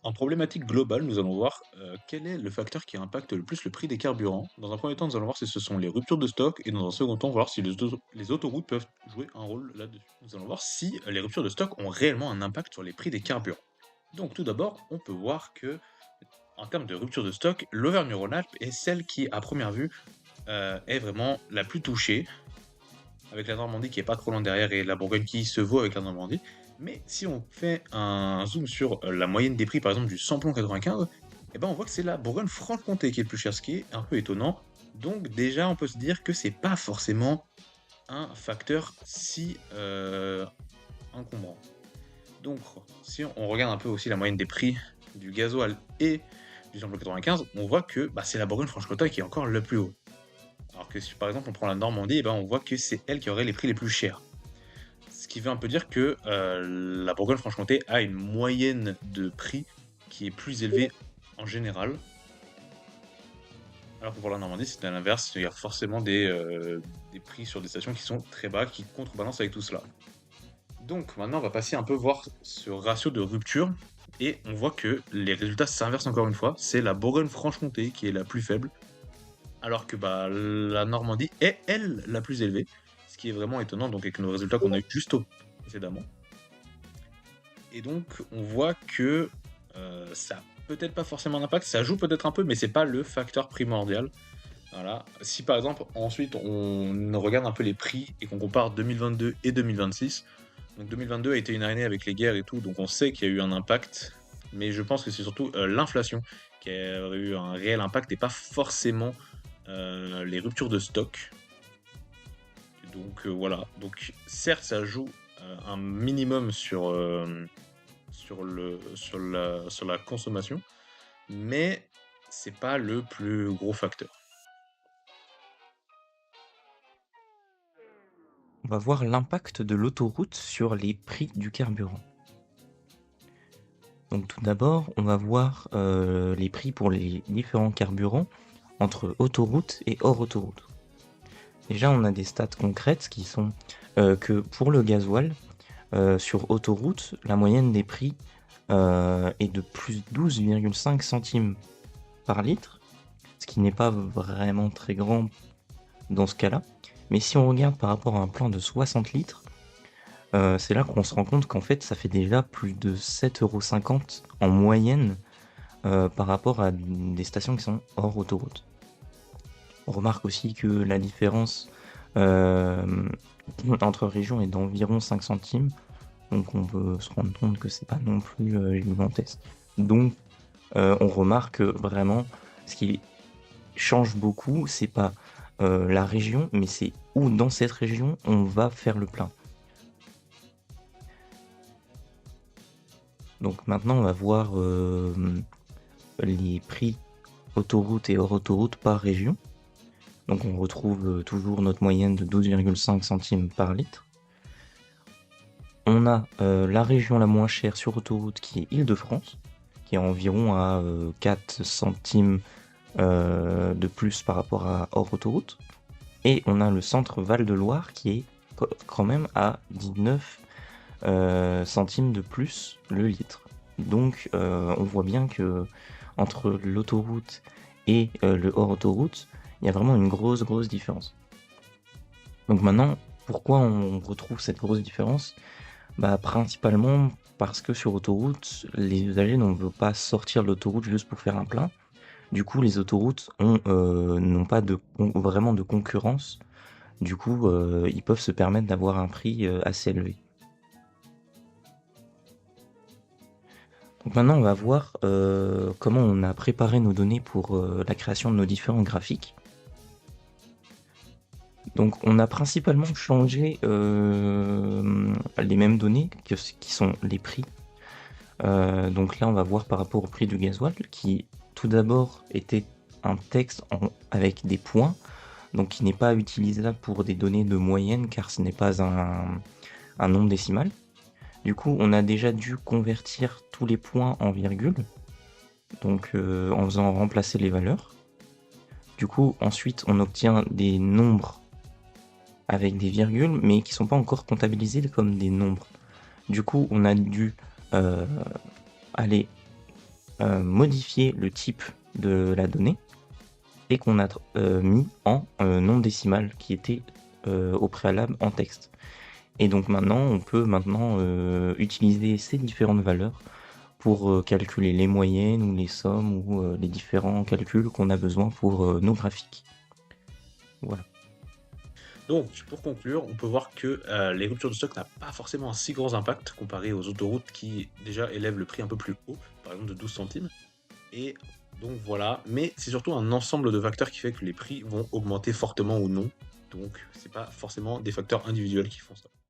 En problématique globale, nous allons voir, quel est le facteur qui impacte le plus le prix des carburants. Dans un premier temps, nous allons voir si ce sont les ruptures de stock et dans un second temps, voir si les autoroutes peuvent jouer un rôle là-dessus. Nous allons voir si les ruptures de stock ont réellement un impact sur les prix des carburants. Donc tout d'abord, on peut voir que, en termes de rupture de stock, l'Auvergne-Rhône-Alpes est celle qui, à première vue, est vraiment la plus touchée, avec la Normandie qui est pas trop loin derrière et la Bourgogne qui se vaut avec la Normandie. Mais si on fait un zoom sur, la moyenne des prix, par exemple, du samplon 95, et ben, on voit que c'est la Bourgogne-Franche-Comté qui est le plus cher, ce qui est un peu étonnant. Donc déjà, on peut se dire que c'est pas forcément un facteur si, encombrant. Donc si on regarde un peu aussi la moyenne des prix du gasoil et du samplon 95, on voit que, bah, c'est la Bourgogne-Franche-Comté qui est encore le plus haut. Alors que si, par exemple, on prend la Normandie, et ben, on voit que c'est elle qui aurait les prix les plus chers. Ce qui veut un peu dire que, la Bourgogne-Franche-Comté a une moyenne de prix qui est plus élevée en général, alors que pour la Normandie, c'est à l'inverse, il y a forcément des prix sur des stations qui sont très bas, qui contrebalancent avec tout cela. Donc maintenant, on va passer un peu voir ce ratio de rupture et on voit que les résultats s'inversent encore une fois. C'est la Bourgogne-Franche-Comté qui est la plus faible, alors que, bah, la Normandie est, elle, la plus élevée, ce qui est vraiment étonnant, donc avec nos résultats qu'on a eu juste au précédemment. Et donc, on voit que ça a peut-être pas forcément d'impact, ça joue peut-être un peu, mais c'est pas le facteur primordial. Voilà. Si par exemple, ensuite, on regarde un peu les prix et qu'on compare 2022 et 2026, donc 2022 a été une année avec les guerres et tout, donc on sait qu'il y a eu un impact, mais je pense que c'est surtout l'inflation qui a eu un réel impact et pas forcément les ruptures de stock. Donc voilà. Donc certes, ça joue un minimum sur la consommation, mais c'est pas le plus gros facteur. On va voir l'impact de l'autoroute sur les prix du carburant. Donc tout d'abord, on va voir les prix pour les différents carburants entre autoroute et hors autoroute. Déjà, on a des stats concrètes qui sont que pour le gasoil, sur autoroute, la moyenne des prix est de plus 12,5 centimes par litre, ce qui n'est pas vraiment très grand dans ce cas-là. Mais si on regarde par rapport à un plein de 60 litres, c'est là qu'on se rend compte qu'en fait, ça fait déjà plus de 7,50 € en moyenne, par rapport à des stations qui sont hors autoroute. On remarque aussi que la différence, hem, entre régions est d'environ 5 centimes, donc on peut se rendre compte que c'est pas non plus, gigantesque. Donc, on remarque que vraiment ce qui change beaucoup, c'est pas, la région, mais c'est où dans cette région on va faire le plein. Donc maintenant, on va voir les prix autoroute et hors autoroute par région. Donc on retrouve toujours notre moyenne de 12,5 centimes par litre. On a la région la moins chère sur autoroute qui est Île-de-France, qui est environ à 4 centimes de plus par rapport à hors autoroute. Et on a le centre Val-de-Loire qui est quand même à 19 centimes de plus le litre. Donc on voit bien que entre l'autoroute et le hors autoroute, il y a vraiment une grosse différence. Donc maintenant, pourquoi on retrouve cette grosse différence? Bah principalement parce que sur autoroute, les usagers ne veulent pas sortir de l'autoroute juste pour faire un plein. Du coup, les autoroutes n'ont pas vraiment de concurrence. Du coup, ils peuvent se permettre d'avoir un prix assez élevé. Donc maintenant, on va voir comment on a préparé nos données pour la création de nos différents graphiques. Donc on a principalement changé les mêmes données qui sont les prix. Donc là, on va voir par rapport au prix du gasoil qui tout d'abord était un texte avec des points, donc qui n'est pas utilisable pour des données de moyenne car ce n'est pas un nombre décimal. Du coup, on a déjà dû convertir tous les points en virgule, donc en faisant remplacer les valeurs. Du coup, ensuite, on obtient des nombres avec des virgules, mais qui sont pas encore comptabilisés comme des nombres. Du coup, on a dû aller modifié le type de la donnée et qu'on a mis en nombre décimal qui était au préalable en texte. Et donc maintenant, on peut utiliser ces différentes valeurs pour calculer les moyennes ou les sommes ou les différents calculs qu'on a besoin pour nos graphiques. Voilà. Donc, pour conclure, on peut voir que les ruptures de stock n'ont pas forcément un si gros impact comparé aux autoroutes qui déjà élèvent le prix un peu plus haut, par exemple de 12 centimes. Et donc voilà, mais c'est surtout un ensemble de facteurs qui fait que les prix vont augmenter fortement ou non. Donc, c'est pas forcément des facteurs individuels qui font ça.